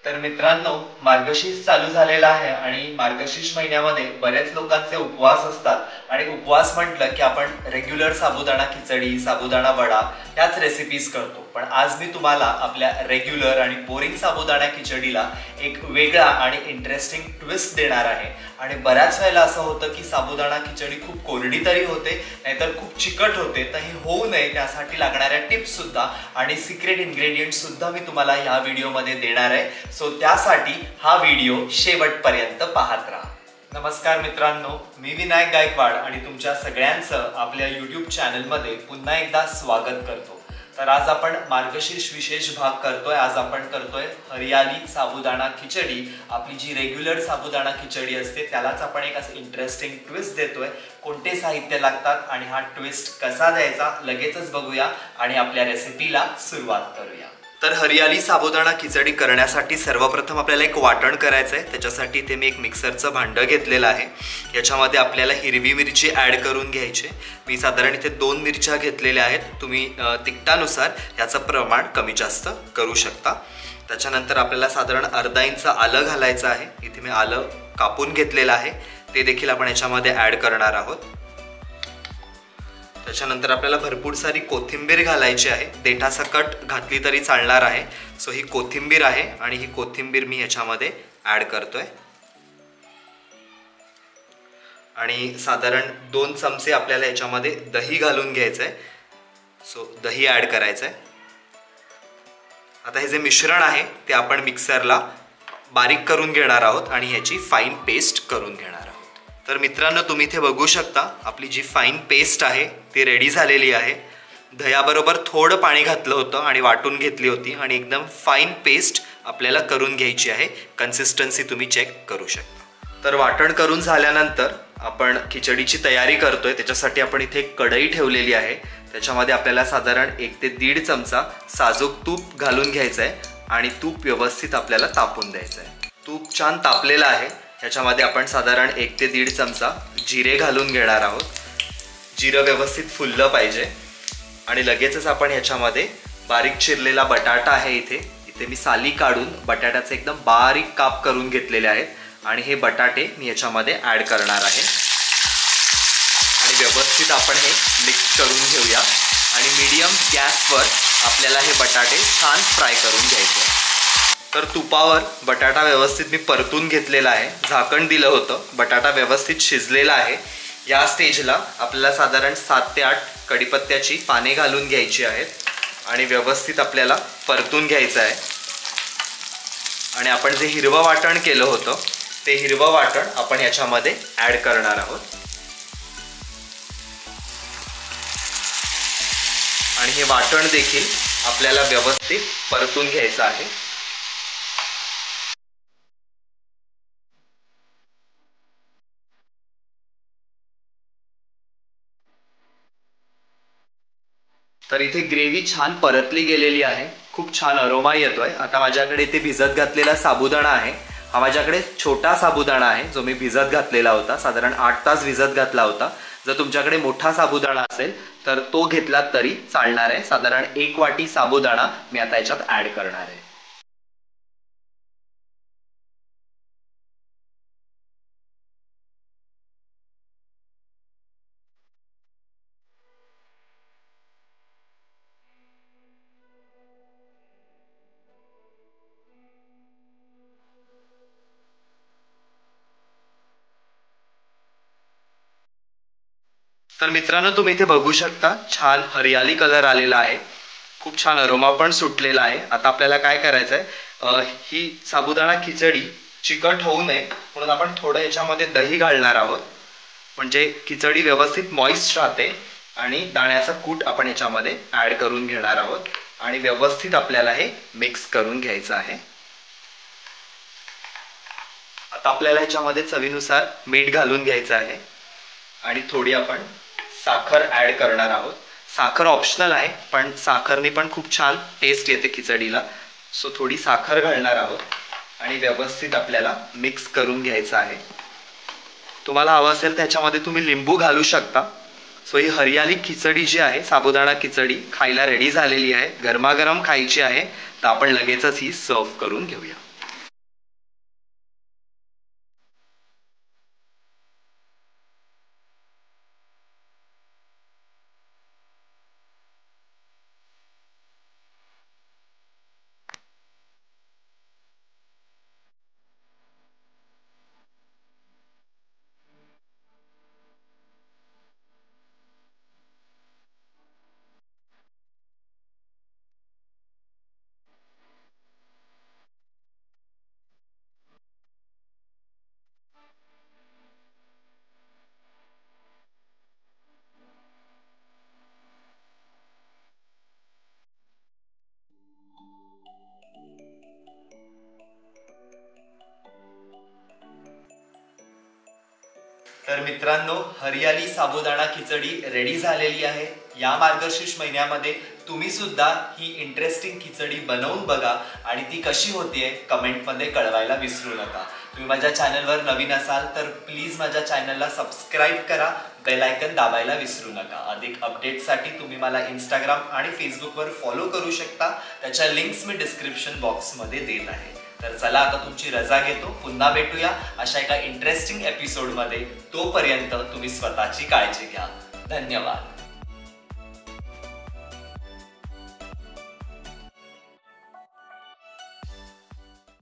तर मित्रांनो, मार्गशीर्ष चालू झालेला आहे आणि मार्गशीर्ष महिन्यामध्ये बरेच लोकांचे उपवास असतात आणि उपवास म्हटलं की आपण रेग्युलर साबुदाणा खिचडी, साबुदाणा वडा याच रेसिपीज करतो. पण आज मी तुम्हाला आपल्या रेग्युलर आणि बोरिंग साबुदाणा खिचडीला एक वेगळा आणि इंटरेस्टिंग ट्विस्ट देणार आहे. आणि बऱ्याच वेळेला असं होतं की साबुदाणा खिचडी खूप कोरडी तरी होते, नाहीतर खूप चिकट होते. तर हे होऊ नये त्यासाठी लागणाऱ्या टिप्स सुद्धा आणि सिक्रेट इन्ग्रेडियंट सुद्धा मी तुम्हाला ह्या व्हिडिओमध्ये देणार आहे. सो त्यासाठी हा व्हिडिओ शेवटपर्यंत पाहत राहा. नमस्कार मित्रांनो, मी विनायक गायकवाड आणि तुमच्या सगळ्यांचं आपल्या यूट्यूब चॅनलमध्ये पुन्हा एकदा स्वागत करतो. तर आज आपण मार्गशीर्ष विशेष भाग करतोय. आज आपण करतोय हरियाली साबुदाणा खिचडी. आपली जी रेग्युलर साबुदाणा खिचडी असते त्यालाच आपण एक असं इंटरेस्टिंग ट्विस्ट देतोय. कोणते साहित्य लागतात आणि हा ट्विस्ट कसा द्यायचा लगेचच बघूया आणि आपल्या रेसिपीला सुरुवात करूया. तर हरियाली साबुदाणा खिचडी करण्यासाठी सर्वप्रथम आपल्याला एक वाटण करायचं आहे. त्याच्यासाठी इथे मी एक मिक्सरचं भांडं घेतलेलं आहे. याच्यामध्ये आपल्याला हिरवी मिरची ॲड करून घ्यायची. मी साधारण इथे 2 मिरच्या घेतलेल्या आहेत. तुम्ही तिखटानुसार याचं प्रमाण कमी जास्त करू शकता. त्याच्यानंतर आपल्याला साधारण अर्धा इंच आलं घालायचं आहे. इथे मी आलं कापून घेतलेलं आहे, ते देखील आपण याच्यामध्ये ॲड करणार आहोत. त्याच्यानंतर आपल्याला भरपूर सारी कोथिंबीर घालायची आहे. देठासकट घातली तरी चालणार आहे. सो ही कोथिंबीर आहे आणि ही कोथिंबीर मी याच्यामध्ये ॲड करतोय. आणि साधारण 2 चमचे आपल्याला याच्यामध्ये दही घालून घ्यायचं आहे. सो दही ॲड करायचं आहे. आता हे जे मिश्रण आहे ते आपण मिक्सरला बारीक करून घेणार आहोत आणि ह्याची फाईन पेस्ट करून घेणार आहोत. तर मित्रांनो, तुम्ही इथे बघू शकता आपली जी फाईन पेस्ट आहे ती रेडी झालेली आहे. दह्याबरोबर थोडं पाणी घातलं होतं आणि वाटून घेतली होती आणि एकदम फाईन पेस्ट आपल्याला करून घ्यायची आहे. कन्सिस्टन्सी तुम्ही चेक करू शकता. तर वाटण करून झाल्यानंतर आपण खिचडीची तयारी करतोय. त्याच्यासाठी आपण इथे एक कढई ठेवलेली आहे. त्याच्यामध्ये आपल्याला साधारण 1 ते 1.5 चमचा साजूक तूप घालून घ्यायचं आहे आणि तूप व्यवस्थित आपल्याला तापून द्यायचं आहे. तूप छान तापलेलं आहे. त्याच्यामध्ये आपण साधारण 1 ते 1.5 चमचा जिरे घालून घेणार आहोत. जिरं व्यवस्थित फुललं पाहिजे. आणि लगेचच आपण ह्याच्यामध्ये बारीक चिरलेला बटाटा आहे. इथे मी साली काढून बटाट्याचे एकदम बारीक काप करून घेतलेले आहेत आणि हे बटाटे मी याच्यामध्ये ॲड करणार आहे. आणि व्यवस्थित आपण हे मिक्स करून घेऊया. आणि मीडियम गॅसवर आपल्याला हे बटाटे छान फ्राय करून घ्यायचे. तर तुपावर बटाटा व्यवस्थित मी परतून घेतलेला आहे. झाकण दिलं होतं. बटाटा व्यवस्थित शिजलेला आहे. या स्टेजला आपल्याला साधारण 7 ते 8 कढीपत्त्याची पाने घालून घ्यायची आहेत आणि व्यवस्थित आपल्याला परतून घ्यायचं आहे. आणि आपण जे हिरवं वाटण केलं होतं ते हिरवं वाटण आपण याच्यामध्ये ॲड करणार आहोत. आणि हे वाटण देखील आपल्याला व्यवस्थित परतून घ्यायचं आहे. तर इथे ग्रेव्ही छान परतली गेलेली आहे. खूप छान अरोमा येतोय. आता माझ्याकडे इथे भिजत घातलेला साबुदाणा आहे. हा माझ्याकडे छोटा साबुदाणा आहे जो मी भिजत घातलेला होता. साधारण 8 तास भिजत घातला होता. जर तुमच्याकडे मोठा साबुदाणा असेल तर तो घेतलात तरी चालणार आहे. साधारण 1 वाटी साबुदाणा मी आता याच्यात ॲड करणार आहे. तर मित्रांनो, तुम्ही इथे बघू शकता छान हरियाली कलर आलेला आहे. खूप छान अरोमा पण सुटलेला आहे. आता आपल्याला काय करायचं आहे, ही साबुदाणा खिचडी चिकट होऊ नये म्हणून आपण थोडं याच्यामध्ये दही घालणार आहोत. म्हणजे खिचडी व्यवस्थित मॉइस्ट राहते. आणि दाण्याचा कूट आपण याच्यामध्ये ॲड करून घेणार आहोत आणि व्यवस्थित आपल्याला हे मिक्स करून घ्यायचं आहे. आता आपल्याला ह्याच्यामध्ये चवीनुसार मीठ घालून घ्यायचं आहे आणि थोडी आपण साखर ॲड करणार आहोत. साखर ऑप्शनल आहे, पण साखरने पण खूप छान टेस्ट येते खिचडीला. सो थोडी साखर घालणार आहोत आणि व्यवस्थित आपल्याला मिक्स करून घ्यायचं आहे. तुम्हाला हवं असेल त्याच्यामध्ये तुम्ही लिंबू घालू शकता. सो ही हरियाली खिचडी जी आहे, साबुदाणा खिचडी खायला रेडी झालेली आहे. गरमागरम खायची आहे. तर आपण लगेचच ही सर्व करून घेऊया. तर मित्रांनो, हरियाली साबुदाणा खिचडी रेडी झालेली आहे. या मार्गशीर्ष महिन्यामध्ये तुम्ही सुद्धा ही इंटरेस्टिंग खिचडी बनवून बघा आणि ती कशी होतीये कमेंटमध्ये कळवायला विसरू नका. तुम्ही माझ्या चॅनलवर नवीन असाल तर प्लीज माझ्या चॅनलला सबस्क्राईब करा, बेल आयकन दाबायला विसरू नका. अधिक अपडेटसाठी तुम्ही मला इंस्टाग्राम आणि फेसबुकवर फॉलो करू शकता. त्याच्या लिंक्स मी डिस्क्रिप्शन बॉक्समध्ये देत आहे. तर चला आता तुमची रजा घेतो. पुन्हा भेटूया अशा एका इंटरेस्टिंग एपिसोडमध्ये. तोपर्यंत तुम्ही स्वतःची काळजी घ्या. धन्यवाद.